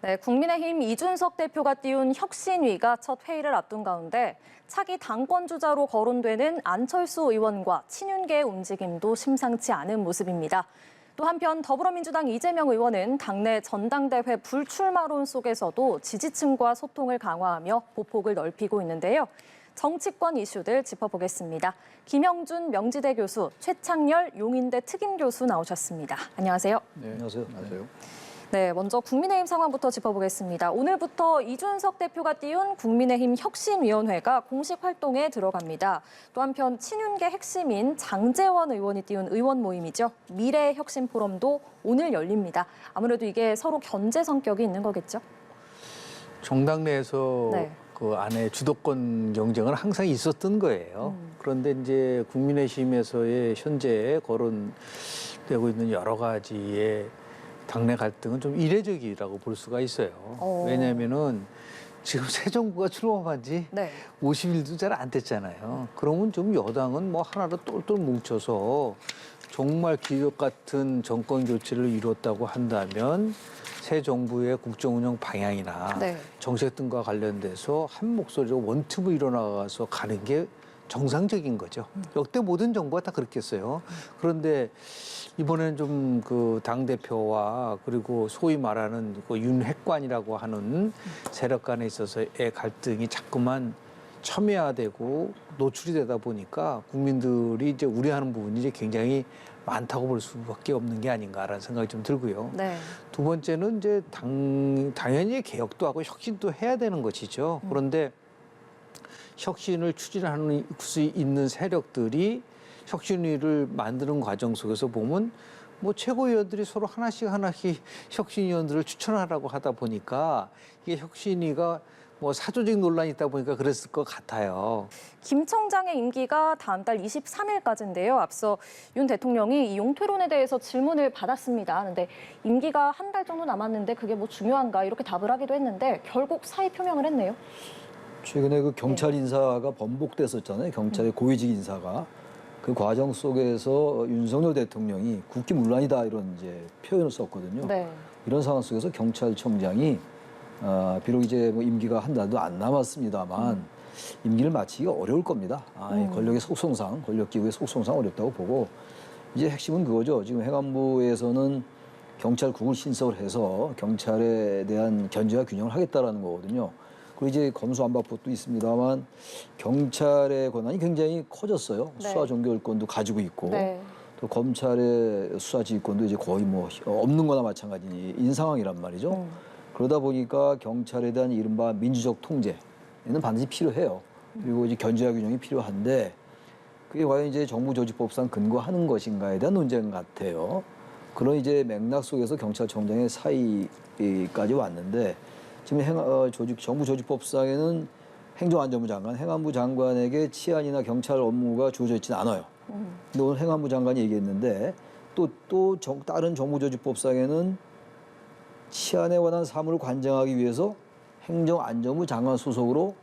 네, 국민의힘 이준석 대표가 띄운 혁신위가 첫 회의를 앞둔 가운데 차기 당권 주자로 거론되는 안철수 의원과 친윤계의 움직임도 심상치 않은 모습입니다. 또 한편 더불어민주당 이재명 의원은 당내 전당대회 불출마론 속에서도 지지층과 소통을 강화하며 보폭을 넓히고 있는데요. 정치권 이슈들 짚어보겠습니다. 김영준 명지대 교수, 최창렬 용인대 특임 교수 나오셨습니다. 안녕하세요. 네, 안녕하세요. 안녕하세요. 네, 먼저 국민의힘 상황부터 짚어보겠습니다. 오늘부터 이준석 대표가 띄운 국민의힘 혁신위원회가 공식 활동에 들어갑니다. 또 한편 친윤계 핵심인 장제원 의원이 띄운 의원 모임이죠. 미래혁신포럼도 오늘 열립니다. 아무래도 이게 서로 견제 성격이 있는 거겠죠? 정당 내에서 네. 그 안에 주도권 경쟁은 항상 있었던 거예요. 그런데 이제 국민의힘에서의 현재 거론되고 있는 여러 가지의 당내 갈등은 좀 이례적이라고 볼 수가 있어요. 왜냐하면은 지금 새 정부가 출범한 지 50일도 잘 안 됐잖아요. 그러면 좀 여당은 뭐 하나로 똘똘 뭉쳐서 정말 기적 같은 정권 교체를 이뤘다고 한다면 새 정부의 국정운영 방향이나 정책 등과 관련돼서 한 목소리로 원투브 일어나가서 가는 게 정상적인 거죠. 역대 모든 정부가 다 그렇겠어요. 그런데 이번에는 좀 그 당대표와 그리고 소위 말하는 그 윤핵관이라고 하는 세력 간에 있어서의 갈등이 자꾸만 첨예화되고 노출이 되다 보니까 국민들이 이제 우려하는 부분이 이제 굉장히 많다고 볼 수밖에 없는 게 아닌가라는 생각이 좀 들고요. 두 번째는 이제 당연히 개혁도 하고 혁신도 해야 되는 것이죠. 그런데 혁신을 추진하는 수 있는 세력들이 혁신위를 만드는 과정 속에서 보면 뭐 최고위원들이 서로 하나씩 혁신위원들을 추천하라고 하다 보니까 이게 혁신위가 뭐 사조직 논란이 있다 보니까 그랬을 것 같아요. 김 청장의 임기가 다음 달 23일까지인데요. 앞서 윤 대통령이 이 용퇴론에 대해서 질문을 받았습니다. 그런데 임기가 한 달 정도 남았는데 그게 뭐 중요한가 이렇게 답을 하기도 했는데 결국 사의 표명을 했네요. 최근에 그 경찰 인사가 번복됐었잖아요. 경찰의 고위직 인사가. 그 과정 속에서 윤석열 대통령이 국기문란이다 이런 이제 표현을 썼거든요. 이런 상황 속에서 경찰청장이 비록 이제 뭐 임기가 한 달도 안 남았습니다만 임기를 마치기가 어려울 겁니다. 권력의 속성상, 권력기구의 속성상 어렵다고 보고 이제 핵심은 그거죠. 지금 행안부에서는 경찰국을 신설을 해서 경찰에 대한 견제와 균형을 하겠다라는 거거든요. 그리고 이제 검수안박법도 있습니다만 경찰의 권한이 굉장히 커졌어요. 수사 종결권도 가지고 있고 또 검찰의 수사 지휘권도 이제 거의 뭐 없는 거나 마찬가지인 상황이란 말이죠. 그러다 보니까 경찰에 대한 이른바 민주적 통제는 반드시 필요해요. 그리고 이제 견제와 균형이 필요한데 그게 과연 이제 정부조직법상 근거하는 것인가에 대한 논쟁 같아요. 그런 이제 맥락 속에서 경찰청장의 사의까지 왔는데 지금 정부조직법상에는 행정안전부 장관, 행안부 장관에게 치안이나 경찰 업무가 주어져 있지는 않아요. 근데 오늘 행안부 장관이 얘기했는데 또 다른 정부조직법상에는 치안에 관한 사무를 관장하기 위해서 행정안전부 장관 소속으로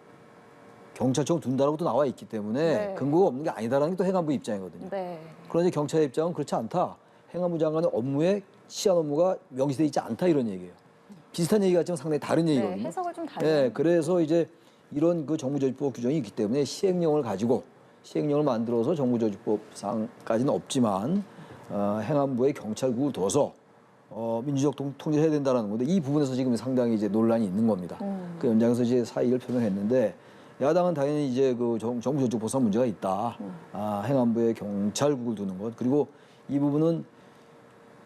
경찰청 둔다라고 또 나와 있기 때문에 근거가 없는 게 아니다라는 게 또 행안부 입장이거든요. 그런데 경찰의 입장은 그렇지 않다. 행안부 장관의 업무에 치안 업무가 명시되어 있지 않다 이런 얘기예요. 비슷한 얘기 같지만 상당히 다른 얘기거든요. 해석을 좀 다르네요. 그래서 이제 이런 그 정부조직법 규정이 있기 때문에 시행령을 가지고 시행령을 만들어서 정부조직법상까지는 없지만 행안부에 경찰국을 둬서 민주적 통제를 해야 된다는 건데 이 부분에서 지금 상당히 이제 논란이 있는 겁니다. 그 연장에서 이제 사의를 표명했는데 야당은 당연히 이제 그 정부조직법상 문제가 있다. 행안부에 경찰국을 두는 것 그리고 이 부분은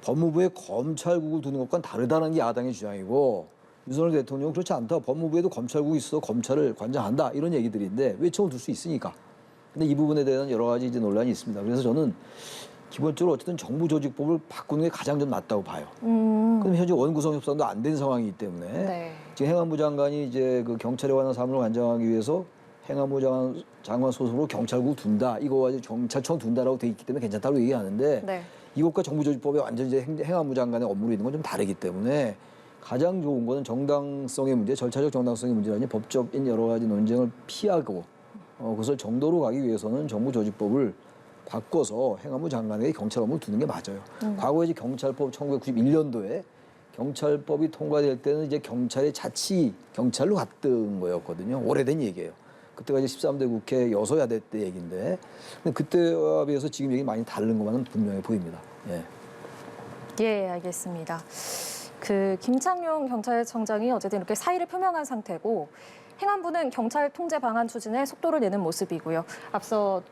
법무부에 검찰국을 두는 것과는 다르다는 게 야당의 주장이고 윤석열 대통령은 그렇지 않다. 법무부에도 검찰국이 있어 검찰을 관장한다. 이런 얘기들인데 외청을 둘 수 있으니까. 근데 이 부분에 대한 여러 가지 이제 논란이 있습니다. 그래서 저는 기본적으로 어쨌든 정부조직법을 바꾸는 게 가장 좀 낫다고 봐요. 그럼 현재 원구성 협상도 안 된 상황이기 때문에 지금 행안부 장관이 이제 그 경찰에 관한 사무를 관장하기 위해서 행안부 장관 소속으로 경찰국 둔다. 이거 가지고 경찰청 둔다라고 돼 있기 때문에 괜찮다고 얘기하는데 이것과 정부조직법에 완전히 이제 행안부 장관의 업무로 있는 건 좀 다르기 때문에 가장 좋은 거는 정당성의 문제, 절차적 정당성의 문제라니 법적인 여러 가지 논쟁을 피하고 그것을 정도로 가기 위해서는 정부조직법을 바꿔서 행안부 장관에게 경찰 업무를 두는 게 맞아요. 과거에 이제 경찰법 1991년도에 경찰법이 통과될 때는 이제 경찰의 자치 경찰로 갔던 거였거든요. 오래된 얘기예요. 그때가 이제 13대 국회 여소야대 때 얘기인데, 근데 그때와 비해서 지금 얘기 많이 다른 것만은 분명해 보입니다. 예. 예, 알겠습니다. 그 김창룡 경찰청장이 어쨌든 이렇게 사의를 표명한 상태고 행안부는 경찰 통제 방안 추진에 속도를 내는 모습이고요. 앞서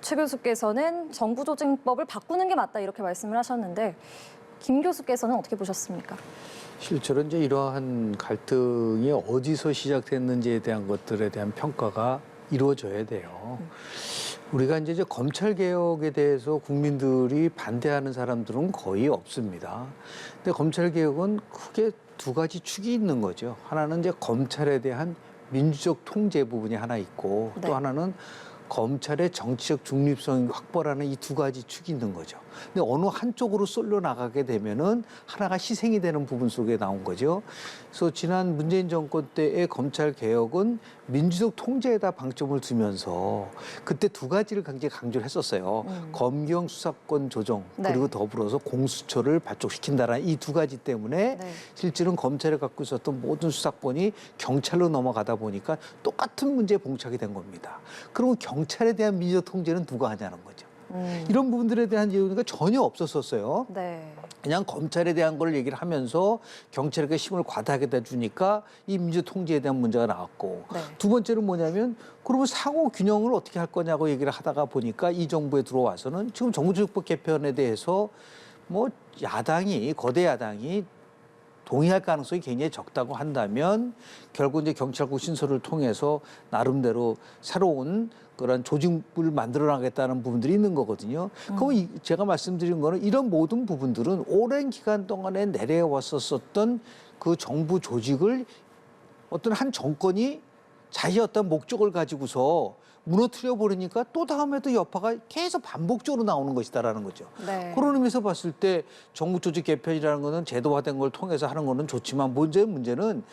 최 교수께서는 정부조직법을 바꾸는 게 맞다 이렇게 말씀을 하셨는데 김 교수께서는 어떻게 보셨습니까? 실제로 이제 이러한 갈등이 어디서 시작됐는지에 대한 것들에 대한 평가가 이루어져야 돼요. 우리가 이제 검찰 개혁에 대해서 국민들이 반대하는 사람들은 거의 없습니다. 근데 검찰 개혁은 크게 두 가지 축이 있는 거죠. 하나는 이제 검찰에 대한 민주적 통제 부분이 하나 있고, 네. 또 하나는 검찰의 정치적 중립성 확보라는 이 두 가지 축이 있는 거죠. 근데 어느 한쪽으로 쏠려 나가게 되면은 하나가 희생이 되는 부분 속에 나온 거죠. 그래서 지난 문재인 정권 때의 검찰 개혁은 민주적 통제에다 방점을 두면서 그때 두 가지를 굉장히 강조를 했었어요. 검경 수사권 조정, 네. 그리고 더불어서 공수처를 발족시킨다라는 이 두 가지 때문에 네. 실제로는 검찰이 갖고 있었던 모든 수사권이 경찰로 넘어가다 보니까 똑같은 문제에 봉착이 된 겁니다. 그러면 경찰에 대한 민주적 통제는 누가 하냐는 거죠. 이런 부분들에 대한 얘기가 전혀 없었었어요. 네. 그냥 검찰에 대한 걸 얘기를 하면서 경찰에게 힘을 과다하게 주니까 이 민주 통제에 대한 문제가 나왔고, 네. 두 번째는 뭐냐면 그러면 상호 균형을 어떻게 할 거냐고 얘기를 하다가 보니까 이 정부에 들어와서는 지금 정부조직법 개편에 대해서 뭐 야당이 거대 야당이 동의할 가능성이 굉장히 적다고 한다면 결국 이제 경찰국 신설을 통해서 나름대로 새로운 그런 조직을 만들어 나가겠다는 부분들이 있는 거거든요. 그럼 제가 말씀드린 거는 이런 모든 부분들은 오랜 기간 동안에 내려왔었던 그 정부 조직을 어떤 한 정권이 자기 어떤 목적을 가지고서 무너뜨려 버리니까 또 다음에도 여파가 계속 반복적으로 나오는 것이다라는 거죠. 네. 그런 의미에서 봤을 때 정부 조직 개편이라는 거는 제도화된 걸 통해서 하는 거는 좋지만 문제는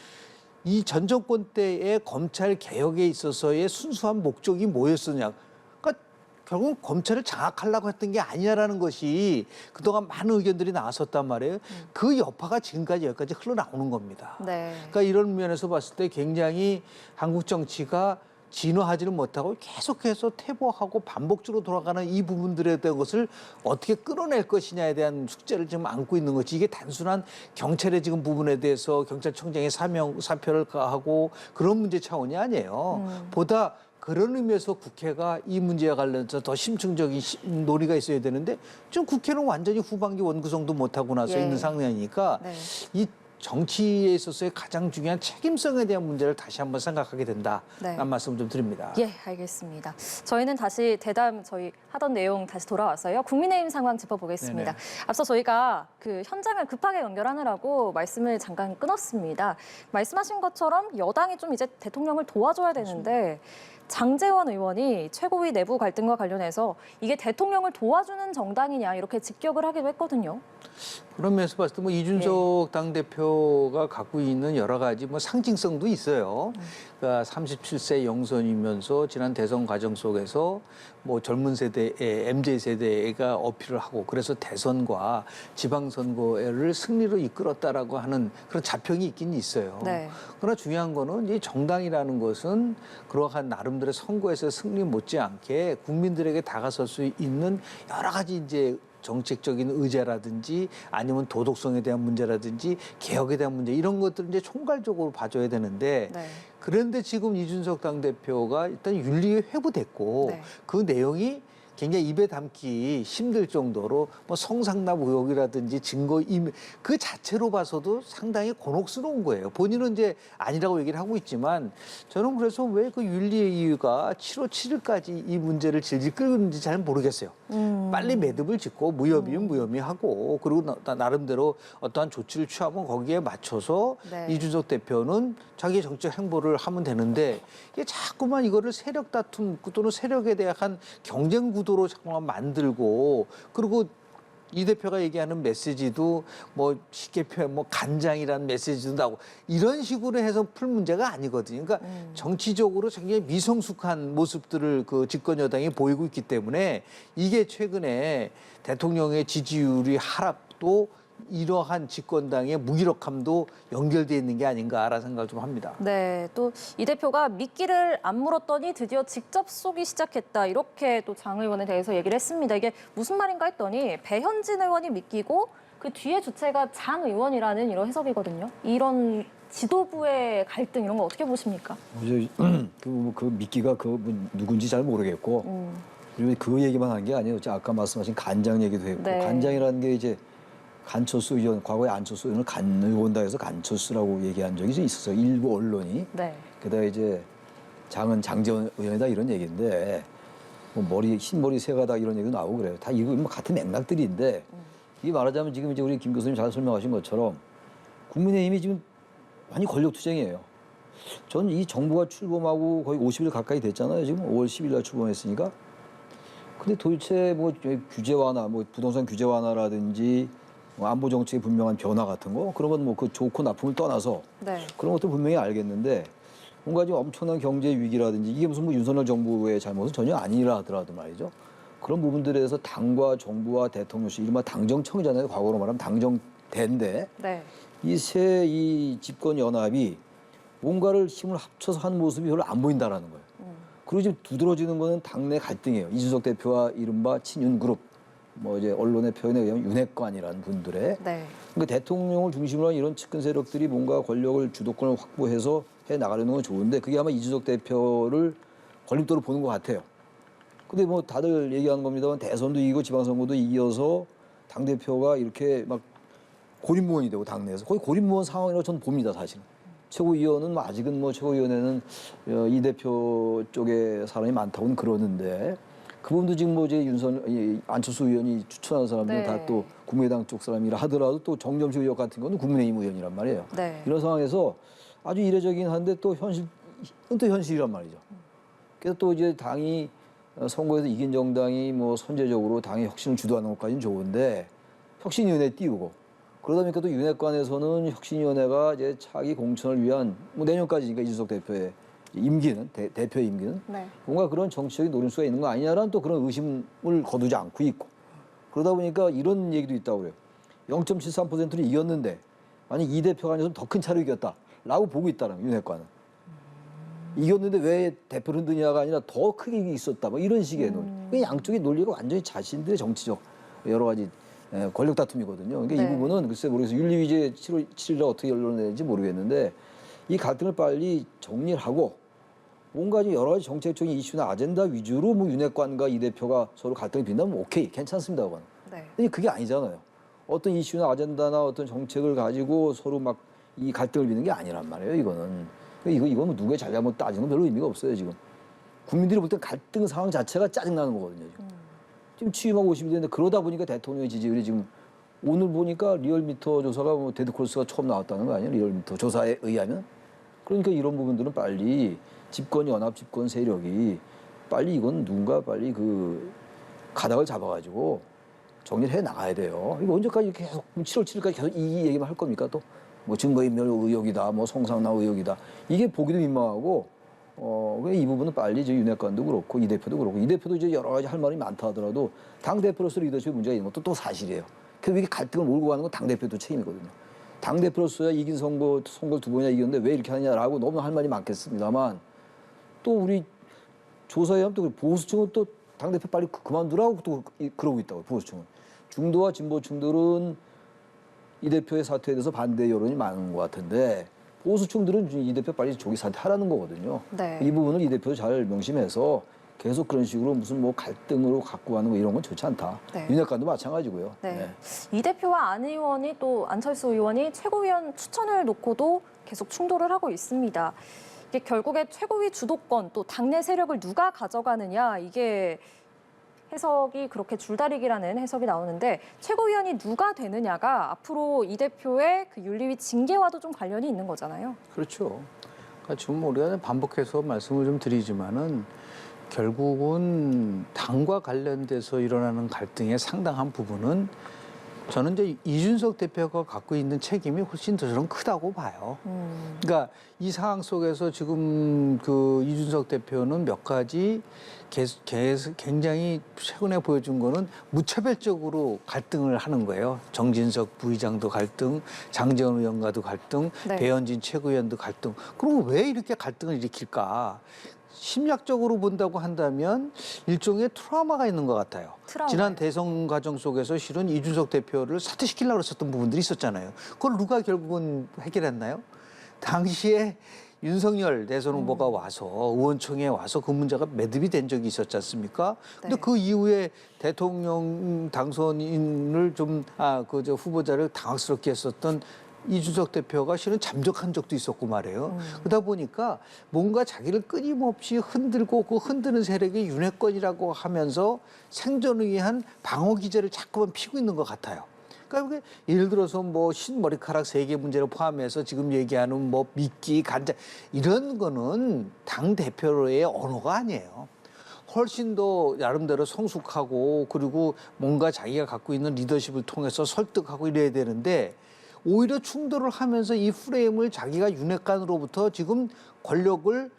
이 전 정권 때의 검찰 개혁에 있어서의 순수한 목적이 뭐였었냐. 그러니까 결국은 검찰을 장악하려고 했던 게 아니냐라는 것이 그동안 많은 의견들이 나왔었단 말이에요. 그 여파가 지금까지 여기까지 흘러나오는 겁니다. 네. 그러니까 이런 면에서 봤을 때 굉장히 한국 정치가 진화하지는 못하고 계속해서 퇴보하고 반복적으로 돌아가는 이 부분들에 대한 것을 어떻게 끌어낼 것이냐에 대한 숙제를 지금 안고 있는 거지. 이게 단순한 경찰의 지금 부분에 대해서 경찰청장의 사표를 가하고 그런 문제 차원이 아니에요. 보다 그런 의미에서 국회가 이 문제와 관련해서 더 심층적인 논의가 있어야 되는데 지금 국회는 완전히 후반기 원구성도 못하고 나서 예. 있는 상황이니까 네. 이 정치에 있어서의 가장 중요한 책임성에 대한 문제를 다시 한번 생각하게 된다라는 네. 말씀 좀 드립니다. 예, 알겠습니다. 저희는 다시 대담 저희 하던 내용 다시 돌아와서요. 국민의힘 상황 짚어보겠습니다. 네네. 앞서 저희가 그 현장을 급하게 연결하느라고 말씀을 잠깐 끊었습니다. 말씀하신 것처럼 여당이 좀 이제 대통령을 도와줘야 되는데 장제원 의원이 최고위 내부 갈등과 관련해서 이게 대통령을 도와주는 정당이냐 이렇게 직격을 하기도 했거든요. 그런 면에서 봤을 때 뭐 이준석 당대표가 갖고 있는 여러 가지 뭐 상징성도 있어요. 그러니까 37세 영선이면서 지난 대선 과정 속에서 뭐 젊은 세대의 MZ 세대가 어필을 하고 그래서 대선과 지방선거를 승리로 이끌었다라고 하는 그런 자평이 있긴 있어요. 네. 그러나 중요한 거는 이 정당이라는 것은 그러한 나름대로 선거에서 승리 못지않게 국민들에게 다가설 수 있는 여러 가지 이제 정책적인 의제라든지 아니면 도덕성에 대한 문제라든지 개혁에 대한 문제 이런 것들을 이제 총괄적으로 봐줘야 되는데 네. 그런데 지금 이준석 당대표가 일단 윤리에 회부됐고 네. 그 내용이 굉장히 입에 담기 힘들 정도로 뭐 성상납 의혹이라든지 증거 인멸 그 자체로 봐서도 상당히 곤혹스러운 거예요. 본인은 이제 아니라고 얘기를 하고 있지만 저는 그래서 왜 그 윤리의 이유가 7월 7일까지 이 문제를 질질 끌는지 잘 모르겠어요. 빨리 매듭을 짓고 무혐의는 무혐의하고 그리고 나름대로 어떠한 조치를 취하면 거기에 맞춰서 네. 이준석 대표는 자기의 정치적 행보를 하면 되는데 이게 자꾸만 이거를 세력 다툼 또는 세력에 대한 경쟁 구도로 자꾸만 만들고 그리고 이 대표가 얘기하는 메시지도 뭐 쉽게 표현 뭐 간장이라는 메시지도 나오고 이런 식으로 해서 풀 문제가 아니거든요. 그러니까 정치적으로 굉장히 미성숙한 모습들을 그 집권 여당이 보이고 있기 때문에 이게 최근에 대통령의 지지율이 하락도 이러한 집권당의 무기력함도 연결되어 있는 게 아닌가라는 생각을 좀 합니다. 네, 또 이 대표가 미끼를 안 물었더니 드디어 직접 쏘기 시작했다. 이렇게 또 장 의원에 대해서 얘기를 했습니다. 이게 무슨 말인가 했더니 배현진 의원이 미끼고 그 뒤에 주체가 장 의원이라는 이런 해석이거든요. 이런 지도부의 갈등 이런 거 어떻게 보십니까? 그 미끼가 누군지 잘 모르겠고 그리고 그 얘기만 한 게 아니에요. 아까 말씀하신 간장 얘기도 했고 네. 간장이라는 게 이제 간철수 의원, 과거에 안철수 의원을 간 의원다 해서 간철수라고 얘기한 적이 좀 있었어요. 일부 언론이. 네. 게다가 이제 장은 장재원 의원이다 이런 얘기인데 뭐 흰머리 새가다 이런 얘기도 나오고 그래요. 다 이거 뭐 같은 맥락들인데 이게 말하자면 지금 이제 우리 김 교수님 잘 설명하신 것처럼 국민의힘이 지금 완전 권력 투쟁이에요. 저는 이 정부가 출범하고 거의 50일 가까이 됐잖아요. 지금 5월 10일 날 출범했으니까. 근데 도대체 뭐 규제 완화, 뭐 부동산 규제 완화라든지 뭐 안보 정책의 분명한 변화 같은 거 그런 건 뭐 그 좋고 나쁨을 떠나서 네. 그런 것도 분명히 알겠는데 뭔가 좀 엄청난 경제 위기라든지 이게 무슨 뭐 윤석열 정부의 잘못은 전혀 아니라 하더라도 말이죠. 그런 부분들에서 당과 정부와 대통령실 이른바 당정청이잖아요. 과거로 말하면 당정대인데 네. 이 집권 연합이 뭔가를 힘을 합쳐서 한 모습이 별로 안 보인다라는 거예요. 그리고 지금 두드러지는 거는 당내 갈등이에요. 이준석 대표와 이른바 친윤 그룹, 뭐 이제 언론의 표현에 의하면 윤핵관이라는 분들의. 네. 그러니까 대통령을 중심으로 한 이런 측근 세력들이 뭔가 권력을 주도권을 확보해서 해 나가려는 건 좋은데 그게 아마 이준석 대표를 걸림돌로 보는 것 같아요. 근데 뭐 다들 얘기하는 겁니다만 대선도 이기고 지방선거도 이겨서 당 대표가 이렇게 막 고립무원이 되고 당내에서 거의 고립무원 상황이라고 저는 봅니다, 사실은. 최고위원은 뭐 아직은 뭐 최고위원회는 이 대표 쪽에 사람이 많다고는 그러는데 그분도 지금 뭐 이제 안철수 의원이 추천한 사람들은 네. 다 또 국민의당 쪽 사람이라 하더라도 또 정점식 의원 같은 거는 국민의힘 의원이란 말이에요. 네. 이런 상황에서 아주 이례적이긴 한데 또 또 현실이란 말이죠. 그래서 또 이제 당이 선거에서 이긴 정당이 뭐 선제적으로 당의 혁신을 주도하는 것까지는 좋은데 혁신위원회 띄우고 그러다 보니까 또 윤핵관에서는 혁신위원회가 이제 차기 공천을 위한 뭐 내년까지니까 이준석 대표의 임기는 대표의 임기는 네. 뭔가 뭔가 그런 정치적인 노림수가 있는 거 아니냐라는 또 그런 의심을 거두지 않고 있고 그러다 보니까 이런 얘기도 있다고 그래요. 0.73%를 이겼는데 만약 이 대표가 아니었으면 더 큰 차로 이겼다라고 보고 있다는 윤핵관은. 이겼는데 왜 대표를 흔드냐가 아니라 더 크게 있었다. 뭐 이런 식의 논리. 그 양쪽의 논리가 완전히 자신들의 정치적 여러 가지 권력 다툼이거든요. 그러니까 네. 이 부분은 글쎄 모르겠어요. 윤리위제 7월 7일에 어떻게 결론내는지 모르겠는데 이 갈등을 빨리 정리를 하고 뭔가 여러 가지 정책적인 이슈나 아젠다 위주로 뭐 윤핵관과 이 대표가 서로 갈등이 빈다면 오케이 괜찮습니다. 그건. 네. 근데 그게 아니잖아요. 어떤 이슈나 아젠다나 어떤 정책을 가지고 서로 막 이 갈등을 빚는 게 아니란 말이에요. 이거는. 이건 뭐 누구의 잘잘못 따지는 건 별로 의미가 없어요. 지금. 국민들이 볼 때 갈등 상황 자체가 짜증나는 거거든요. 지금 취임하고 50일 됐는데 그러다 보니까 대통령의 지지율이 지금 오늘 보니까 리얼미터 조사가 뭐 데드콜스가 처음 나왔다는 거 아니에요? 리얼미터 조사에 의하면. 그러니까 이런 부분들은 빨리 집권 연합 집권 세력이 빨리 이건 누군가 빨리 그 가닥을 잡아가지고 정리를 해 나가야 돼요. 이거 언제까지 계속 7월 7일까지 계속 이 얘기만 할 겁니까 또? 뭐 증거인멸 의혹이다, 뭐 성상납 의혹이다. 이게 보기도 민망하고 이 부분은 빨리 이제 윤핵관도 그렇고 이 대표도 그렇고 이 대표도 이제 여러 가지 할 말이 많다 하더라도 당 대표로서 리더십에 문제가 있는 것도 또 사실이에요. 그래서 이게 갈등을 몰고 가는 건 당 대표도 책임이거든요. 당 대표로서야 이긴 선거를 2번이나 이겼는데 왜 이렇게 하느냐라고 너무 할 말이 많겠습니다만 또 우리 조사에 하면 또 보수층은 또 당 대표 빨리 그만두라고 또 그러고 있다고 보수층은. 중도와 진보층들은 이 대표의 사퇴에 대해서 반대 여론이 많은 것 같은데 보수층들은 이 대표 빨리 조기 사퇴하라는 거거든요. 네. 이 부분을 이 대표 잘 명심해서 계속 그런 식으로 무슨 뭐 갈등으로 갖고 가는 거 이런 건 좋지 않다. 네. 윤핵관도 마찬가지고요. 네. 이 대표와 안 의원이 또 안철수 의원이 최고위원 추천을 놓고도 계속 충돌을 하고 있습니다. 이게 결국에 최고위 주도권 또 당내 세력을 누가 가져가느냐 이게 해석이 그렇게 줄다리기라는 해석이 나오는데 최고위원이 누가 되느냐가 앞으로 이 대표의 그 윤리위 징계와도 좀 관련이 있는 거잖아요. 그렇죠. 그러니까 지금 우리가 반복해서 말씀을 좀 드리지만은 결국은 당과 관련돼서 일어나는 갈등의 상당한 부분은 저는 이제 이준석 대표가 갖고 있는 책임이 훨씬 더 저는 크다고 봐요. 그러니까 이 상황 속에서 지금 그 이준석 대표는 몇 가지 굉장히 최근에 보여준 거는 무차별적으로 갈등을 하는 거예요. 정진석 부의장도 갈등, 장재원 의원과도 갈등, 네. 배현진 최고위원도 갈등. 그럼 왜 이렇게 갈등을 일으킬까? 심리학적으로 본다고 한다면 일종의 트라우마가 있는 것 같아요. 트라우마요. 지난 대선 과정 속에서 실은 이준석 대표를 사퇴시키려고 했었던 부분들이 있었잖아요. 그걸 누가 결국은 해결했나요? 당시에 윤석열 대선 후보가 와서 의원총회에 와서 그 문제가 매듭이 된 적이 있었지 않습니까? 근데 네. 그 이후에 대통령 당선인을 저 후보자를 당황스럽게 했었던 이준석 대표가 실은 잠적한 적도 있었고 말이에요. 그러다 보니까 뭔가 자기를 끊임없이 흔들고 그 흔드는 세력이 윤핵관이라고 하면서 생존을 위한 방어 기제를 자꾸만 피고 있는 것 같아요. 그러니까 예를 들어서 뭐 신머리카락 3개 문제를 포함해서 지금 얘기하는 뭐 미끼, 간장 이런 거는 당 대표의 언어가 아니에요. 훨씬 더 나름대로 성숙하고 그리고 뭔가 자기가 갖고 있는 리더십을 통해서 설득하고 이래야 되는데 오히려 충돌을 하면서 이 프레임을 자기가 윤핵관으로부터 지금 권력을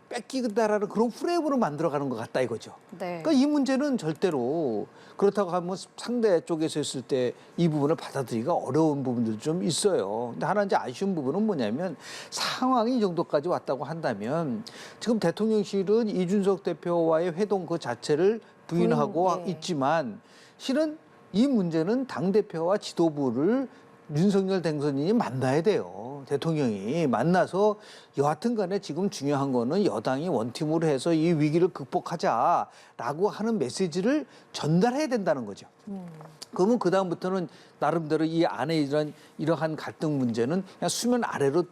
뺏기다라는 그런 프레임으로 만들어가는 것 같다 이거죠. 네. 그러니까 이 문제는 절대로 그렇다고 하면 상대 쪽에서 있을 때 이 부분을 받아들이기가 어려운 부분들이 좀 있어요. 근데 하나 이제 아쉬운 부분은 뭐냐면 상황이 이 정도까지 왔다고 한다면 지금 대통령실은 이준석 대표와의 회동 그 자체를 부인하고 네. 있지만 실은 이 문제는 당대표와 지도부를 윤석열 당선인이 만나야 돼요. 대통령이 만나서 여하튼 간에 지금 중요한 거는 여당이 원팀으로 해서 이 위기를 극복하자라고 하는 메시지를 전달해야 된다는 거죠. 그러면 그다음부터는 나름대로 이 안에 이러한 갈등 문제는 그냥 수면 아래로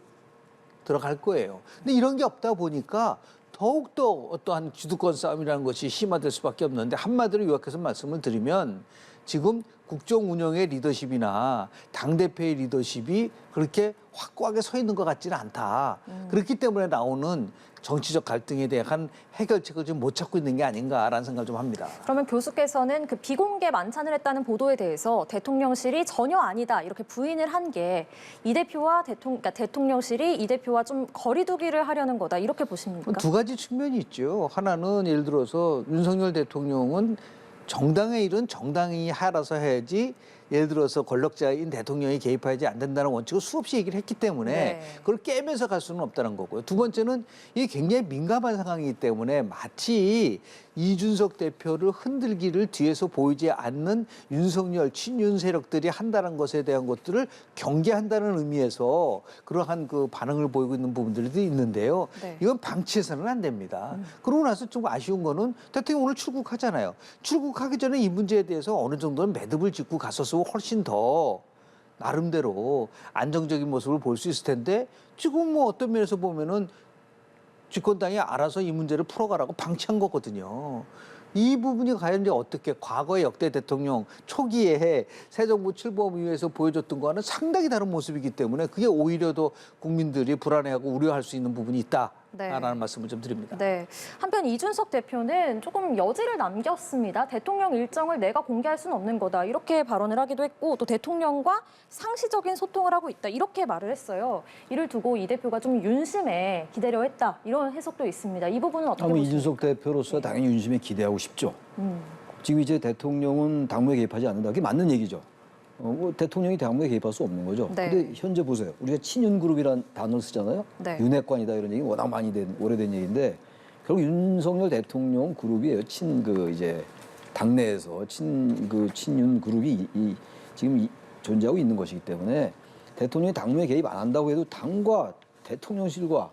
들어갈 거예요. 근데 이런 게 없다 보니까 더욱더 어떠한 주도권 싸움이라는 것이 심화될 수밖에 없는데 한마디로 요약해서 말씀을 드리면 지금 국정 운영의 리더십이나 당대표의 리더십이 그렇게 확고하게 서 있는 것 같지는 않다. 그렇기 때문에 나오는 정치적 갈등에 대한 해결책을 좀 못 찾고 있는 게 아닌가라는 생각을 좀 합니다. 그러면 교수께서는 그 비공개 만찬을 했다는 보도에 대해서 대통령실이 전혀 아니다 이렇게 부인을 한 게 이 대표와 그러니까 대통령실이 이 대표와 좀 거리두기를 하려는 거다 이렇게 보십니까? 두 가지 측면이 있죠. 하나는 예를 들어서 윤석열 대통령은 정당의 일은 정당이 알아서 해야지 예를 들어서 권력자인 대통령이 개입하지 안 된다는 원칙을 수없이 얘기를 했기 때문에 네. 그걸 깨면서 갈 수는 없다는 거고요. 두 번째는 이게 굉장히 민감한 상황이기 때문에 마치 이준석 대표를 흔들기를 뒤에서 보이지 않는 윤석열 친윤 세력들이 한다는 것에 대한 것들을 경계한다는 의미에서 그러한 그 반응을 보이고 있는 부분들도 있는데요. 네. 이건 방치해서는 안 됩니다. 그러고 나서 좀 아쉬운 거는 대통령 오늘 출국하잖아요. 출국하기 전에 이 문제에 대해서 어느 정도는 매듭을 짓고 갔었으면 훨씬 더 나름대로 안정적인 모습을 볼 수 있을 텐데 지금 뭐 어떤 면에서 보면은 집권당이 알아서 이 문제를 풀어가라고 방치한 거거든요. 이 부분이 과연 이제 어떻게 과거의 역대 대통령 초기에 새 정부 출범 이후에서 보여줬던 거와는 상당히 다른 모습이기 때문에 그게 오히려 더 국민들이 불안해하고 우려할 수 있는 부분이 있다라는 네. 말씀을 좀 드립니다. 네. 한편 이준석 대표는 조금 여지를 남겼습니다. 대통령 일정을 내가 공개할 수는 없는 거다. 이렇게 발언을 하기도 했고 또 대통령과 상시적인 소통을 하고 있다. 이렇게 말을 했어요. 이를 두고 이 대표가 좀 윤심에 기대려 했다. 이런 해석도 있습니다. 이 부분은 어떻게 보십니까? 이준석 대표로서 당연히 윤심에 기대하고 싶죠. 지금 이제 대통령은 당무에 개입하지 않는다. 그게 맞는 얘기죠. 뭐 대통령이 당무에 개입할 수 없는 거죠. 네. 근데 현재 보세요. 우리가 친윤그룹이라는 단어를 쓰잖아요. 네. 윤핵관이다 이런 얘기 워낙 많이 오래된 얘기인데 결국 윤석열 대통령 그룹이에요. 이제 당내에서 친윤 그룹이 지금 존재하고 있는 것이기 때문에 대통령이 당무에 개입 안 한다고 해도 당과 대통령실과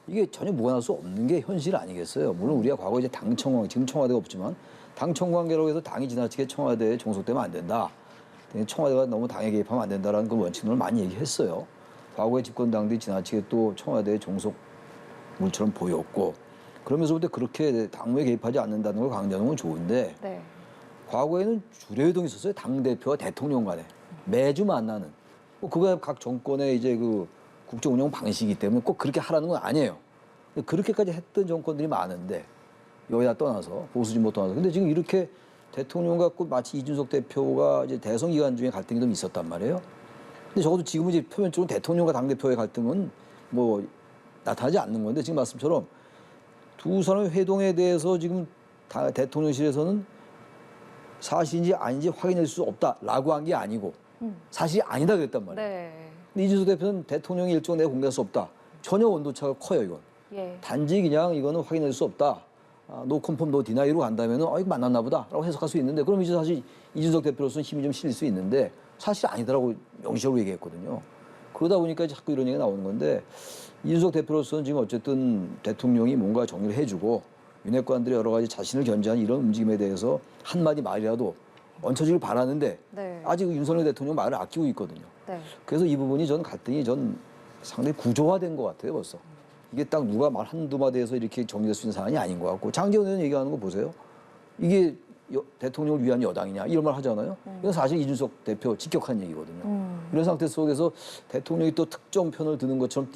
이게 전혀 무관할 수 없는 게 현실 아니겠어요. 물론 우리가 과거 이제 당 청관, 지금 청와대가 없지만 당 청관계라고 해서 당이 지나치게 청와대에 종속되면 안 된다. 청와대가 너무 당에 개입하면 안 된다라는 그 원칙을 많이 얘기했어요. 과거의 집권당들이 지나치게 또 청와대의 종속물처럼 보였고 그러면서부터 그렇게 당무에 개입하지 않는다는 걸 강조하는 건 좋은데 네. 과거에는 주례회동이 있었어요. 당대표와 대통령 간에 매주 만나는. 뭐 그거야 각 정권의 이제 그 국정 운영 방식이기 때문에 꼭 그렇게 하라는 건 아니에요. 그렇게까지 했던 정권들이 많은데 여야 떠나서 보수 진보 떠나서 근데 지금 이렇게 대통령 갖고 마치 이준석 대표가 이제 대선 기간 중에 갈등이 좀 있었단 말이에요. 근데 적어도 지금은 이제 표면적으로 대통령과 당대표의 갈등은 뭐 나타나지 않는 건데 지금 말씀처럼 두 사람의 회동에 대해서 지금 대통령실에서는 사실인지 아닌지 확인할 수 없다라고 한 게 아니고 사실이 아니다 그랬단 말이에요. 네. 근데 이준석 대표는 대통령의 일정 내가 공개할 수 없다. 전혀 온도차가 커요 이건. 예. 단지 그냥 이거는 확인할 수 없다. 노 컨펌 노 디나이로 간다면은 이거 만났나 보다라고 해석할 수 있는데 그럼 이제 사실 이준석 대표로서는 힘이 좀 실릴 수 있는데 사실 아니다라고 명시적으로 얘기했거든요. 그러다 보니까 자꾸 이런 얘기가 나오는 건데 이준석 대표로서는 지금 어쨌든 대통령이 뭔가 정리를 해주고 윤핵관들의 여러 가지 자신을 견제하는 이런 움직임에 대해서 한마디 말이라도 얹혀지길 바라는데 네. 아직 윤석열 대통령 말을 아끼고 있거든요. 네. 그래서 이 부분이 전 갈등이 상당히 구조화된 것 같아요 벌써. 이게 딱 누가 말 한두 마디에서 이렇게 정리될 수 있는 사안이 아닌 것 같고 장제원 의원 얘기하는 거 보세요. 이게 대통령을 위한 여당이냐 이런 말 하잖아요. 이건 사실 이준석 대표 직격한 얘기거든요. 이런 상태 속에서 대통령이 또 특정 편을 드는 것처럼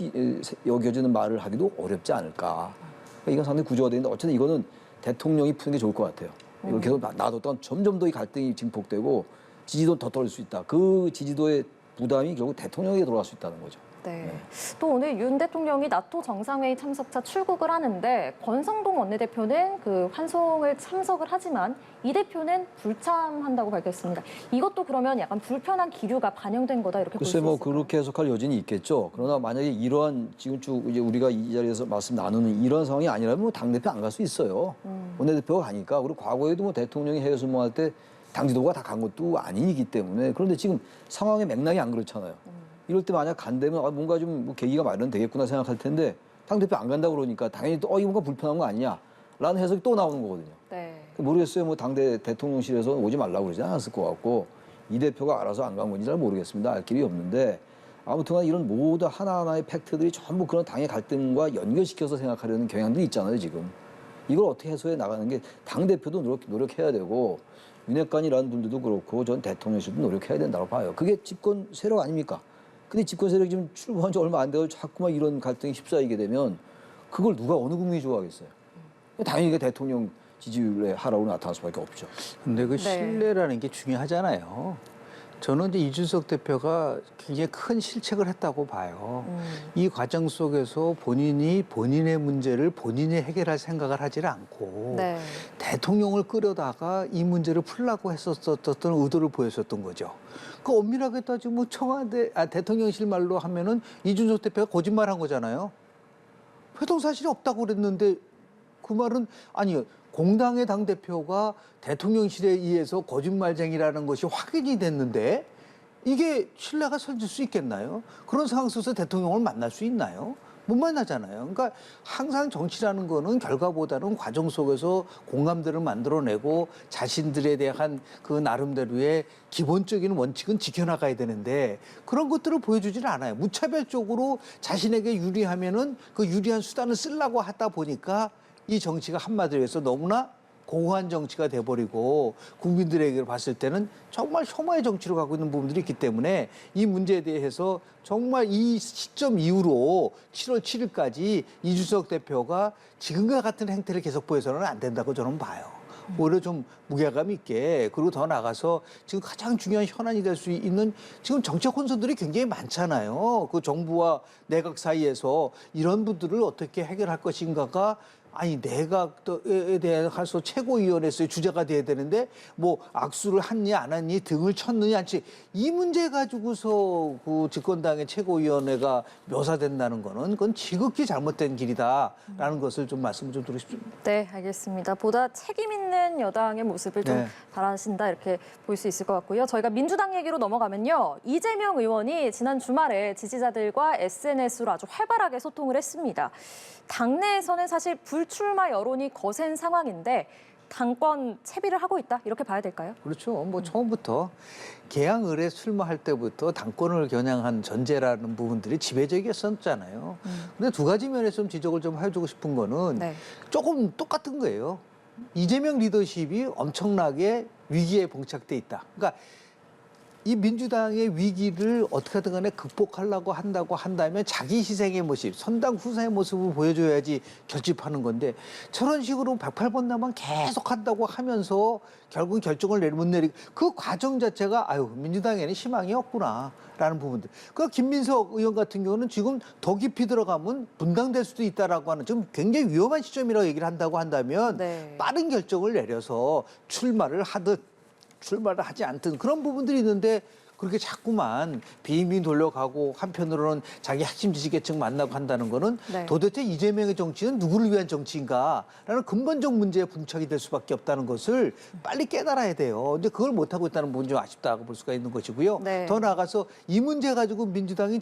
여겨지는 말을 하기도 어렵지 않을까. 그러니까 이건 상당히 구조화되는데 어쨌든 이거는 대통령이 푸는 게 좋을 것 같아요. 이걸 계속 놔뒀던 점점 더 이 갈등이 증폭되고 지지도는 더 떨어질 수 있다. 그 지지도의 부담이 결국 대통령에게 돌아갈 수 있다는 거죠. 네. 또 오늘 윤 대통령이 나토 정상회의 참석차 출국을 하는데 권성동 원내대표는 그 환송을 참석을 하지만 이 대표는 불참한다고 밝혔습니다. 이것도 그러면 약간 불편한 기류가 반영된 거다 이렇게 볼 수 글쎄 뭐 있을까요? 그렇게 해석할 여지는 있겠죠. 그러나 만약에 이러한 지금 쭉 이제 우리가 이 자리에서 말씀 나누는 이런 상황이 아니라면 뭐 당대표 안 갈 수 있어요. 원내대표가 가니까. 그리고 과거에도 뭐 대통령이 해외 순방할 때 당지도가 다 간 것도 아니기 때문에 그런데 지금 상황의 맥락이 안 그렇잖아요. 이럴 때 만약 간다면 뭔가 좀 뭐 계기가 마련되겠구나 생각할 텐데 당대표 안 간다고 그러니까 당연히 또 이거 뭔가 불편한 거 아니냐라는 해석이 또 나오는 거거든요. 네. 모르겠어요. 뭐 당대 대통령실에서 오지 말라고 그러지 않았을 것 같고 이 대표가 알아서 안 간 건지 잘 모르겠습니다. 알 길이 없는데 아무튼간 이런 모든 하나하나의 팩트들이 전부 그런 당의 갈등과 연결시켜서 생각하려는 경향들이 있잖아요. 지금 이걸 어떻게 해소해 나가는 게 당대표도 노력해야 되고 윤핵관이라는 분들도 그렇고 전 대통령실도 노력해야 된다고 봐요. 그게 집권 세력 아닙니까? 근데 집권 세력이 지금 출범한 지 얼마 안 돼서 자꾸만 이런 갈등이 휩싸이게 되면 그걸 누가 어느 국민이 좋아하겠어요? 당연히 이게 대통령 지지율의 하락으로 나타날 수밖에 없죠. 근데 그 네. 신뢰라는 게 중요하잖아요. 저는 이제 이준석 대표가 굉장히 큰 실책을 했다고 봐요. 이 과정 속에서 본인이 본인의 문제를 본인이 해결할 생각을 하지를 않고 네. 대통령을 끌어다가 이 문제를 풀라고 했었던 의도를 보였었던 거죠. 그 엄밀하게 따지면 대통령실 말로 하면은 이준석 대표가 거짓말한 거잖아요. 회동 사실이 없다고 그랬는데 그 말은 아니요. 공당의 당대표가 대통령실에 의해서 거짓말쟁이라는 것이 확인이 됐는데 이게 신뢰가 설질 수 있겠나요? 그런 상황 속에서 대통령을 만날 수 있나요? 못 만나잖아요. 그러니까 항상 정치라는 거는 결과보다는 과정 속에서 공감대를 만들어내고 자신들에 대한 그 나름대로의 기본적인 원칙은 지켜나가야 되는데 그런 것들을 보여주지는 않아요. 무차별적으로 자신에게 유리하면은 그 유리한 수단을 쓰려고 하다 보니까 이 정치가 한마디로 해서 너무나 고고한 정치가 돼버리고 국민들에게 봤을 때는 정말 혐오의 정치로 가고 있는 부분들이 있기 때문에 이 문제에 대해서 정말 이 시점 이후로 7월 7일까지 이준석 대표가 지금과 같은 행태를 계속 보여서는 안 된다고 저는 봐요. 오히려 좀 무게감 있게 그리고 더 나가서 지금 가장 중요한 현안이 될 수 있는 지금 정책 혼선들이 굉장히 많잖아요. 그 정부와 내각 사이에서 이런 분들을 어떻게 해결할 것인가가 아니 내각에 대해서 최고위원회에서의 주제가 돼야 되는데 뭐 악수를 했니 안 했니 등을 쳤느냐 않지 이 문제 가지고서 그 집권당의 최고위원회가 묘사된다는 거는 그건 지극히 잘못된 길이다라는 것을 좀 말씀을 좀 드리고 싶습니다. 네, 알겠습니다. 보다 책임 있는 여당의 모습을 좀 네. 바라신다 이렇게 볼 수 있을 것 같고요. 저희가 민주당 얘기로 넘어가면요. 이재명 의원이 지난 주말에 지지자들과 SNS로 아주 활발하게 소통을 했습니다. 당내에서는 사실 불출마 여론이 거센 상황인데 당권 채비를 하고 있다 이렇게 봐야 될까요? 그렇죠. 뭐 처음부터 개항을에 출마할 때부터 당권을 겨냥한 전제라는 부분들이 지배적이었었잖아요. 근데 두 가지 면에서 좀 지적을 좀 해주고 싶은 거는 네. 조금 똑같은 거예요. 이재명 리더십이 엄청나게 위기에 봉착돼 있다. 그러니까 이 민주당의 위기를 어떻게든 간에 극복하려고 한다고 한다면 자기 희생의 모습, 선당 후사의 모습을 보여줘야지 결집하는 건데 저런 식으로 108번 계속 한다고 하면서 결국 결정을 못 내리고 그 과정 자체가 아유 민주당에는 희망이 없구나라는 부분들. 그 김민석 의원 같은 경우는 지금 더 깊이 들어가면 분당될 수도 있다라고 하는 좀 굉장히 위험한 시점이라고 얘기를 한다고 한다면 네. 빠른 결정을 내려서 출마를 하지 않든 그런 부분들이 있는데 그렇게 자꾸만 비민 돌려가고 한편으로는 자기 핵심 지지계층 만나고 한다는 거는 네. 도대체 이재명의 정치는 누구를 위한 정치인가라는 근본적 문제에 봉착이 될 수밖에 없다는 것을 빨리 깨달아야 돼요. 근데 그걸 못하고 있다는 부분이 좀 아쉽다고 볼 수가 있는 것이고요. 네. 더 나아가서 이 문제 가지고 민주당은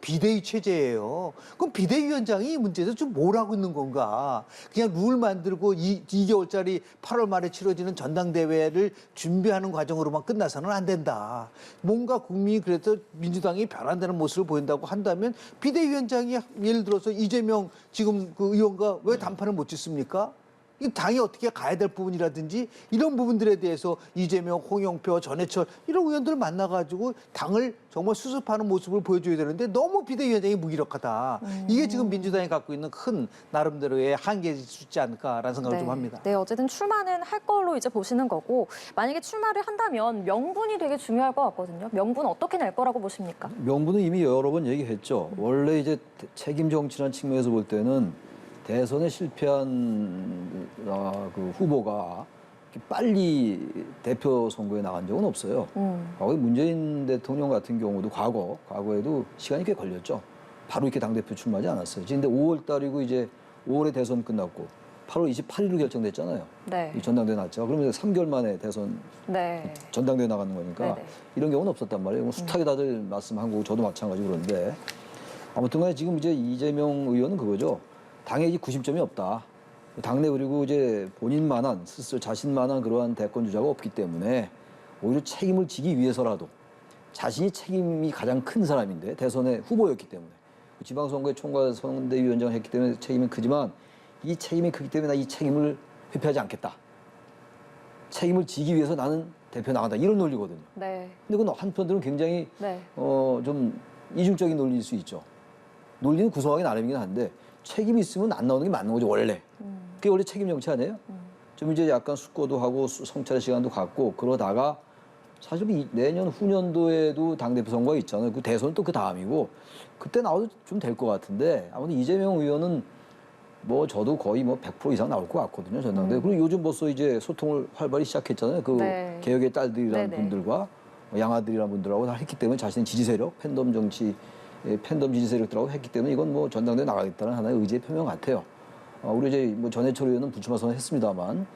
비대위 체제예요. 그럼 비대위원장이 이 문제에서 좀 뭘 하고 있는 건가? 그냥 룰 만들고 2개월짜리 8월 말에 치러지는 전당대회를 준비하는 과정으로만 끝나서는 안 된다. 뭔가 국민이 그래서 민주당이 변한다는 모습을 보인다고 한다면 비대위원장이 예를 들어서 이재명 지금 그 의원과 왜 단판을 못 짓습니까? 이 당이 어떻게 가야 될 부분이라든지 이런 부분들에 대해서 이재명, 홍영표, 전해철 이런 의원들을 만나가지고 당을 정말 수습하는 모습을 보여줘야 되는데 너무 비대위원장이 무기력하다. 이게 지금 민주당이 갖고 있는 큰 나름대로의 한계일 수 있지 않을까라는 생각을 좀 합니다. 네, 어쨌든 출마는 할 걸로 이제 보시는 거고 만약에 출마를 한다면 명분이 되게 중요할 것 같거든요. 명분은 어떻게 낼 거라고 보십니까? 명분은 이미 여러 번 얘기했죠. 원래 이제 책임 정치라는 측면에서 볼 때는 대선에 실패한 그 후보가 이렇게 빨리 대표 선거에 나간 적은 없어요. 과거에 문재인 대통령 같은 경우도 과거에도 시간이 꽤 걸렸죠. 바로 이렇게 당대표 출마하지 않았어요. 근데 5월 달이고 이제 5월에 대선 끝났고 8월 28일로 결정됐잖아요. 네. 이 전당대회 났죠. 그러면 3개월 만에 대선 네. 전당대회 나가는 거니까 네네. 이런 경우는 없었단 말이에요. 뭐 숱하게 다들 말씀한 거고 저도 마찬가지고 그런데 아무튼 간에 지금 이제 이재명 의원은 그거죠. 당에 이제 구심점이 없다. 당내 그리고 이제 본인만한 스스로 자신만한 그러한 대권 주자가 없기 때문에 오히려 책임을 지기 위해서라도 자신이 책임이 가장 큰 사람인데 대선의 후보였기 때문에 지방선거에 총괄선대위원장을 했기 때문에 책임이 크지만 이 책임이 크기 때문에 나 이 책임을 회피하지 않겠다. 책임을 지기 위해서 나는 대표 나간다. 이런 논리거든요. 네. 근데 그건 한편으로는 굉장히 네. 좀 이중적인 논리일 수 있죠. 논리는 구성하기 나름이긴 한데 책임이 있으면 안 나오는 게 맞는 거죠, 원래. 그게 원래 책임 정치 아니에요? 좀 이제 약간 숙고도 하고 성찰의 시간도 갖고 그러다가 사실 내년 후년도에도 당대표 선거가 있잖아요. 그 대선은 또 그 다음이고 그때 나와도 좀 될 것 같은데 아무튼 이재명 의원은 뭐 저도 거의 뭐 100% 이상 나올 것 같거든요, 전당대회. 그리고 요즘 벌써 이제 소통을 활발히 시작했잖아요. 그 네. 개혁의 딸들이라는 네네. 분들과 양아들이라는 분들하고 다 했기 때문에 자신의 지지 세력, 팬덤 정치 팬덤 지지 세력들하고 했기 때문에 이건 뭐 전당대회 나가겠다는 하나의 의지의 표명 같아요. 우리 이제 뭐 전해철 의원은 불출마 선언했습니다만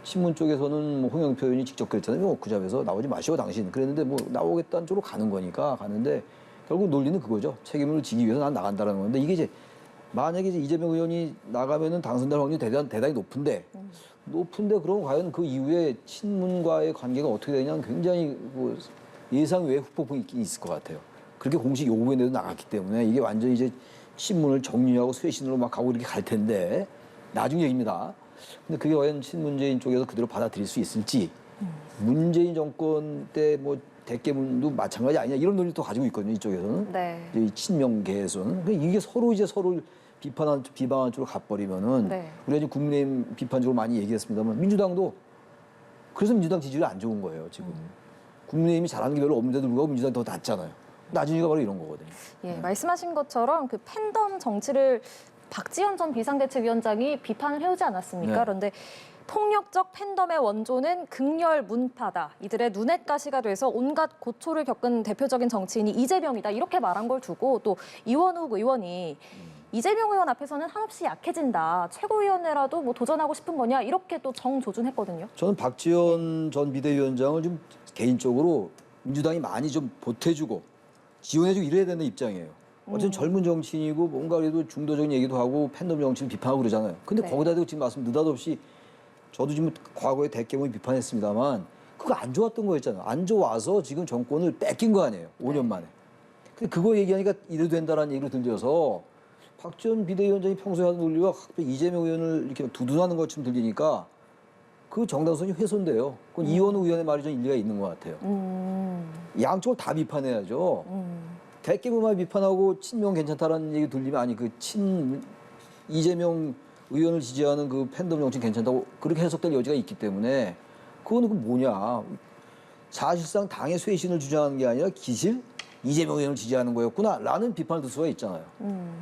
신문 쪽에서는 뭐 홍영표 의원이 직접 그랬잖아요. 그 잡에서 나오지 마시오 당신. 그랬는데 뭐 나오겠다는 쪽으로 가는 거니까 가는데 결국 논리는 그거죠. 책임을 지기 위해서 난 나간다는 건데 이게 이제 만약에 이제 이재명 의원이 나가면은 당선될 확률이 대단히 높은데 그럼 과연 그 이후에 친문과의 관계가 어떻게 되냐는 굉장히 뭐 예상 외의 후폭풍이 있긴 있을 것 같아요. 그렇게 공식 요구에도 나갔기 때문에 이게 완전히 이제 친문을 정리하고 쇄신으로 막 가고 이렇게 갈 텐데 나중 얘기입니다. 근데 그게 과연 친문재인 쪽에서 그대로 받아들일 수 있을지 문재인 정권 때 뭐 대깨문도 마찬가지 아니냐 이런 논리도 가지고 있거든요. 이쪽에서는 네. 이 친명계에서는 그러니까 이게 서로를 비방한 쪽으로 가버리면은 네. 우리가 지금 국민의힘 비판적으로 많이 얘기했습니다만 민주당도 그래서 민주당 지지율이 안 좋은 거예요 지금. 국민의힘이 잘하는 게 별로 없는데도 불구하고 민주당이 더 낫잖아요. 나중에가 바로 이런 거거든요. 예, 말씀하신 것처럼 그 팬덤 정치를 박지원 전 비상대책위원장이 비판을 해오지 않았습니까? 네. 그런데 폭력적 팬덤의 원조는 극렬 문파다. 이들의 눈엣 가시가 돼서 온갖 고초를 겪은 대표적인 정치인이 이재명이다. 이렇게 말한 걸 두고 또 이원욱 의원이 이재명 의원 앞에서는 한없이 약해진다. 최고위원회라도 뭐 도전하고 싶은 거냐. 이렇게 또 정조준했거든요. 저는 박지원 전 비대위원장을 좀 개인적으로 민주당이 많이 좀 보태주고 지원해주고 이래야 되는 입장이에요. 어쨌든 젊은 정치인이고 뭔가 그래도 중도적인 얘기도 하고 팬덤 정치를 비판하고 그러잖아요. 근데 네. 거기다 대고 지금 말씀 느닷없이 저도 지금 과거에 대깨문을 비판했습니다만 그거 안 좋았던 거였잖아요. 안 좋아서 지금 정권을 뺏긴 거 아니에요. 5년 만에. 근데 그거 얘기하니까 이래도 된다라는 얘기로 들려서 박지원 비대위원장이 평소에 하던 논리와 이재명 의원을 이렇게 두둔하는 것처럼 들리니까 그 정당성이 훼손돼요. 그건 이원우 의원의 말이 좀 일리가 있는 것 같아요. 양쪽을 다 비판해야죠. 대규모만 비판하고 친명 괜찮다라는 얘기 들리면 아니 이재명 의원을 지지하는 그 팬덤 정치 괜찮다고 그렇게 해석될 여지가 있기 때문에 그거는 그 뭐냐. 사실상 당의 쇄신을 주장하는 게 아니라 기실 이재명 의원을 지지하는 거였구나라는 비판을 들 수가 있잖아요.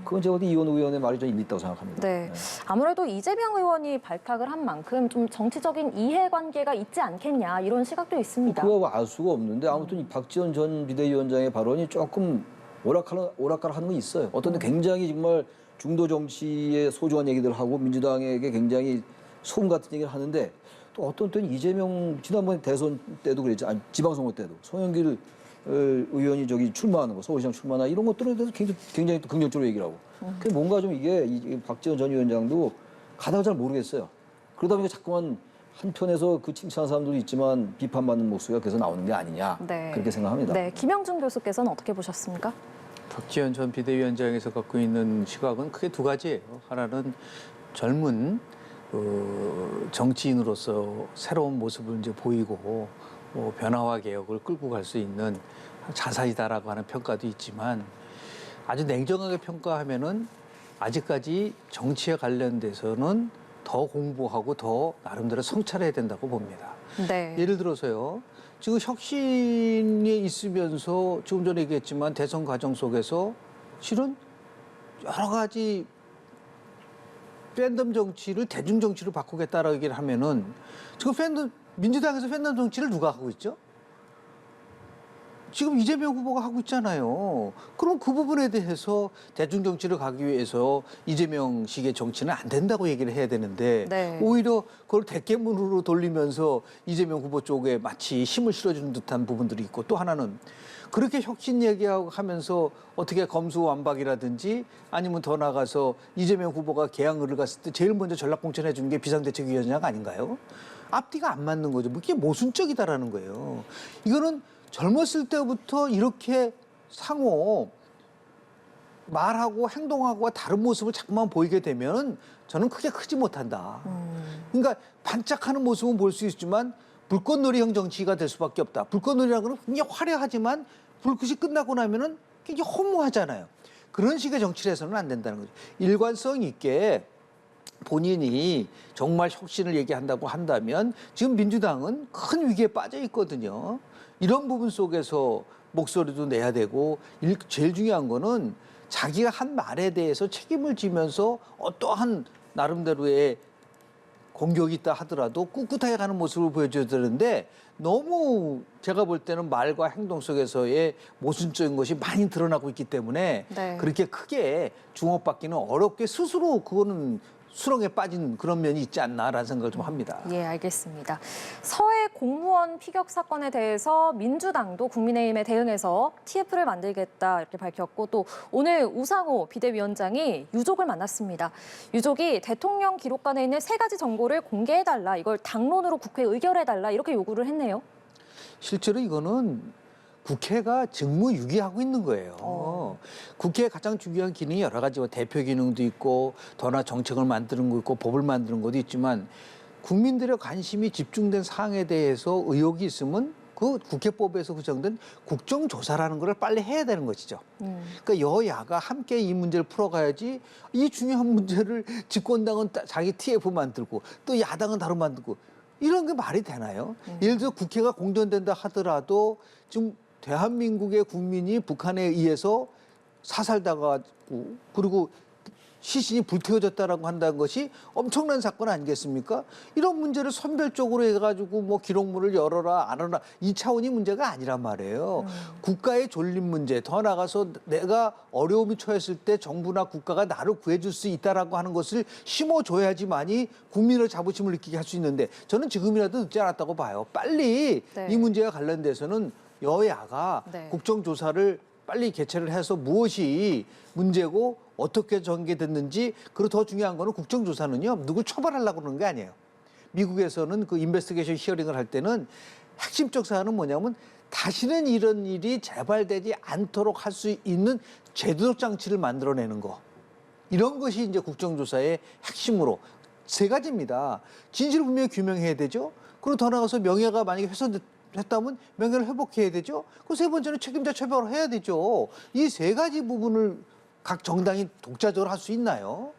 그건 제가 볼때 이원우 의원의 말이 좀 일리 있다고 생각합니다. 네. 아무래도 이재명 의원이 발탁을 한 만큼 좀 정치적인 이해관계가 있지 않겠냐 이런 시각도 있습니다. 그거 알 수가 없는데 아무튼 이 박지원 전 비대위원장의 발언이 조금 오락가락하는 건 있어요. 어떤 데 굉장히 정말 중도 정치에 소중한 얘기들 하고 민주당에게 굉장히 소금 같은 얘기를 하는데 또 어떤 때는 이재명 지난번 대선 때도 그랬지 아니 지방선거 때도 송영길 의원이 저기 출마하는 거 서울시장 출마나 이런 것들에 대해서 굉장히 또 긍정적으로 얘기를 하고 그 뭔가 좀 이게 박지원 전 위원장도 가다가 잘 모르겠어요. 그러다 보니까 자꾸만 한편에서 그 칭찬하는 사람들도 있지만 비판받는 목소리가 그래서 나오는 게 아니냐 네. 그렇게 생각합니다. 네, 김영준 교수께서는 어떻게 보셨습니까? 박지원 전 비대위원장에서 갖고 있는 시각은 크게 두 가지예요. 하나는 젊은 정치인으로서 새로운 모습을 이제 보이고 변화와 개혁을 끌고 갈 수 있는 자산이다라고 하는 평가도 있지만 아주 냉정하게 평가하면은 아직까지 정치에 관련돼서는 더 공부하고 더 나름대로 성찰해야 된다고 봅니다. 네. 예를 들어서요. 지금 혁신이 있으면서 조금 전에 얘기했지만 대선 과정 속에서 실은 여러 가지 팬덤 정치를 대중 정치로 바꾸겠다라고 얘기를 하면은 지금 민주당에서 팬덤 정치를 누가 하고 있죠? 지금 이재명 후보가 하고 있잖아요. 그럼 그 부분에 대해서 대중 정치를 가기 위해서 이재명식의 정치는 안 된다고 얘기를 해야 되는데 네. 오히려 그걸 대깨문으로 돌리면서 이재명 후보 쪽에 마치 힘을 실어주는 듯한 부분들이 있고 또 하나는 그렇게 혁신 얘기하고 하면서 어떻게 검수완박이라든지 아니면 더 나가서 이재명 후보가 개항을 갔을 때 제일 먼저 전략공천해 준 게 비상대책위원장 아닌가요? 앞뒤가 안 맞는 거죠. 이게 모순적이다라는 거예요. 이거는 젊었을 때부터 이렇게 상호 말하고 행동하고 다른 모습을 자꾸만 보이게 되면 저는 크게 크지 못한다. 그러니까 반짝하는 모습은 볼 수 있지만 불꽃놀이형 정치가 될 수밖에 없다. 불꽃놀이라는 건 굉장히 화려하지만 불꽃이 끝나고 나면은 굉장히 허무하잖아요. 그런 식의 정치를 해서는 안 된다는 거죠. 일관성 있게 본인이 정말 혁신을 얘기한다고 한다면 지금 민주당은 큰 위기에 빠져 있거든요. 이런 부분 속에서 목소리도 내야 되고 제일 중요한 거는 자기가 한 말에 대해서 책임을 지면서 어떠한 나름대로의 공격이 있다 하더라도 꿋꿋하게 가는 모습을 보여줘야 되는데 너무 제가 볼 때는 말과 행동 속에서의 모순적인 것이 많이 드러나고 있기 때문에 네. 그렇게 크게 주목받기는 어렵게 스스로 그거는 수렁에 빠진 그런 면이 있지 않나라는 생각을 좀 합니다. 예, 알겠습니다. 서해 공무원 피격 사건에 대해서 민주당도 국민의힘에 대응해서 TF를 만들겠다 이렇게 밝혔고 또 오늘 우상호 비대위원장이 유족을 만났습니다. 유족이 대통령 기록관에 있는 3가지 정보를 공개해달라, 이걸 당론으로 국회에 의결해달라 이렇게 요구를 했네요. 실제로 이거는 국회가 직무유기하고 있는 거예요. 국회의 가장 중요한 기능이 여러 가지 대표 기능도 있고 더나 정책을 만드는 거 있고 법을 만드는 것도 있지만 국민들의 관심이 집중된 사항에 대해서 의혹이 있으면 그 국회법에서 규정된 국정조사라는 걸 빨리 해야 되는 것이죠. 그러니까 여야가 함께 이 문제를 풀어가야지 이 중요한 문제를 집권당은 자기 TF 만들고 또 야당은 다른 만들고 이런 게 말이 되나요? 예를 들어 국회가 공전된다 하더라도 지금 대한민국의 국민이 북한에 의해서 사살당하고 그리고 시신이 불태워졌다라고 한다는 것이 엄청난 사건 아니겠습니까? 이런 문제를 선별적으로 해가지고 뭐 기록물을 열어라 안 열어라 이 차원이 문제가 아니란 말이에요. 국가의 존립 문제 더 나가서 내가 어려움이 처했을 때 정부나 국가가 나를 구해줄 수 있다라고 하는 것을 심어줘야지만이 국민의 자부심을 느끼게 할 수 있는데 저는 지금이라도 늦지 않았다고 봐요. 빨리 네. 이 문제와 관련돼서는 여야가 네. 국정조사를 빨리 개최를 해서 무엇이 문제고 어떻게 전개됐는지 그리고 더 중요한 거는 국정조사는요 누굴 처벌하려고 그러는 게 아니에요. 미국에서는 그 인베스티게이션 히어링을 할 때는 핵심적 사안은 뭐냐면 다시는 이런 일이 재발되지 않도록 할 수 있는 제도적 장치를 만들어내는 거. 이런 것이 이제 국정조사의 핵심으로 세 가지입니다. 진실을 분명히 규명해야 되죠. 그리고 더 나아가서 명예가 만약에 훼손됐다면 명예를 회복해야 되죠. 그 세 번째는 책임자 처벌을 해야 되죠. 이 세 가지 부분을 각 정당이 독자적으로 할 수 있나요?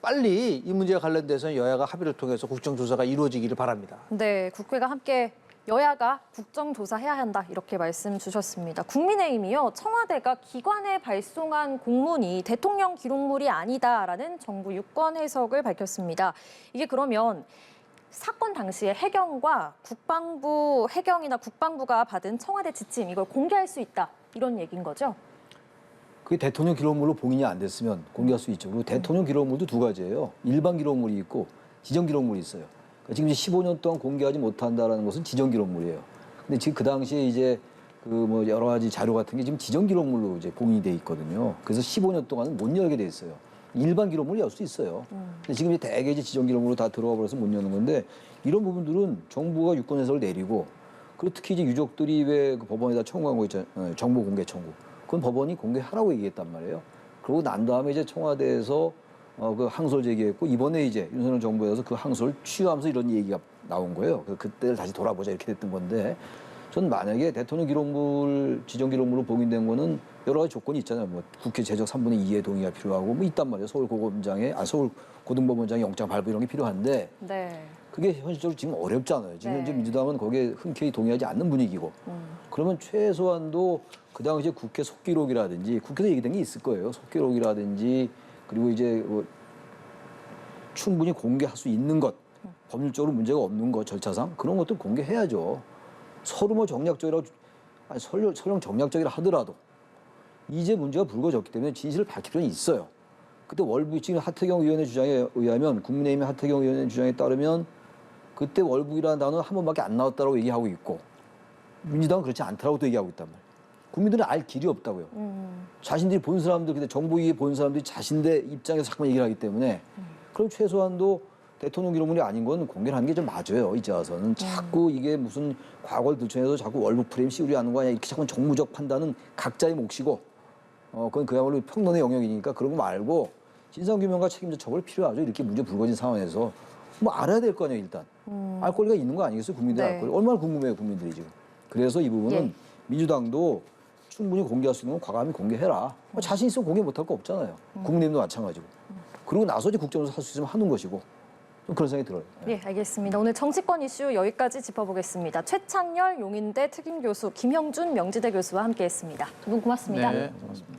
빨리 이 문제와 관련돼서 여야가 합의를 통해서 국정조사가 이루어지기를 바랍니다. 네, 국회가 함께 여야가 국정조사해야 한다 이렇게 말씀 주셨습니다. 국민의힘이요, 청와대가 기관에 발송한 공문이 대통령 기록물이 아니다라는 정부 유권 해석을 밝혔습니다. 이게 그러면 사건 당시에 해경과 해경이나 국방부가 받은 청와대 지침 이걸 공개할 수 있다 이런 얘기인 거죠? 그게 대통령 기록물로 봉인이 안 됐으면 공개할 수 있죠. 그리고 대통령 기록물도 두 가지예요. 일반 기록물이 있고 지정 기록물이 있어요. 그러니까 지금 이제 15년 동안 공개하지 못한다라는 것은 지정 기록물이에요. 근데 지금 그 당시에 이제 그 뭐 여러 가지 자료 같은 게 지금 지정 기록물로 이제 봉인이 돼 있거든요. 그래서 15년 동안은 못 열게 돼 있어요. 일반 기록물이 열 수 있어요. 근데 지금 이제 대개 이제 지정 기록물로 다 들어가 버려서 못 여는 건데 이런 부분들은 정부가 유권 해석을 내리고 그리고 특히 이제 유족들이 왜 그 법원에다 청구한 거 있잖아요. 정보 공개 청구. 그건 법원이 공개하라고 얘기했단 말이에요. 그러고 난 다음에 이제 청와대에서 그 항소를 제기했고 이번에 이제 윤석열 정부에서 그 항소를 취하하면서 이런 얘기가 나온 거예요. 그때를 다시 돌아보자 이렇게 됐던 건데 전 만약에 대통령 기록물, 지정 기록물로 봉인된 거는 여러 가지 조건이 있잖아요. 뭐 국회 제적 3분의 2의 동의가 필요하고 뭐 있단 말이에요. 서울 고등법원장의 영장 발부 이런 게 필요한데 네. 그게 현실적으로 지금 어렵잖아요. 지금 네. 현재 민주당은 거기에 흔쾌히 동의하지 않는 분위기고. 그러면 최소한도 그 당시에 국회 속기록이라든지 국회에서 얘기된 게 있을 거예요. 속기록이라든지 그리고 이제 뭐 충분히 공개할 수 있는 것, 법률적으로 문제가 없는 것, 절차상 그런 것들 공개해야죠. 서로 뭐 정략적이라고 아니 설령 정략적이라 하더라도 이제 문제가 불거졌기 때문에 진실을 밝힐 필요는 있어요. 그때 월북 지금 하태경 의원의 주장에 의하면 국민의힘의 하태경 의원의 주장에 따르면 그때 월북이라는 단어는 한 번밖에 안 나왔다고 얘기하고 있고 민주당은 그렇지 않다라고 또 얘기하고 있단 말이에요. 국민들은 알 길이 없다고요. 자신들이 본 사람들, 근데 정보 위에 본 사람들이 자신들 입장에서 자꾸만 얘기를 하기 때문에 그럼 최소한도 대통령 기록물이 아닌 건 공개를 하는 게 좀 맞아요. 이제 와서는 자꾸 이게 무슨 과거를 들춰내서 자꾸 월북 프레임 씌우려 하는 거 아니야. 이렇게 자꾸 정무적 판단은 각자의 몫이고 그건 그야말로 평론의 영역이니까 그런 거 말고 진상규명과 책임자 처벌이 필요하죠. 이렇게 문제 불거진 상황에서 뭐 알아야 될 거 아니에요. 일단 알 권리가 있는 거 아니겠어요? 국민들 네. 알 권리 얼마나 궁금해요. 국민들이 지금. 그래서 이 부분은 예. 민주당도 충분히 공개할 수 있는 건 과감히 공개해라. 뭐 자신 있으면 공개 못할 거 없잖아요. 국민의힘도 마찬가지고. 그리고 나서 이제 국정조사 할 수 있으면 하는 것이고 좀 그런 생각이 들어요. 예, 알겠습니다. 오늘 정치권 이슈 여기까지 짚어보겠습니다. 최창렬 용인대 특임교수, 김형준 명지대 교수와 함께했습니다. 두 분 고맙습니다. 네, 고맙습니다.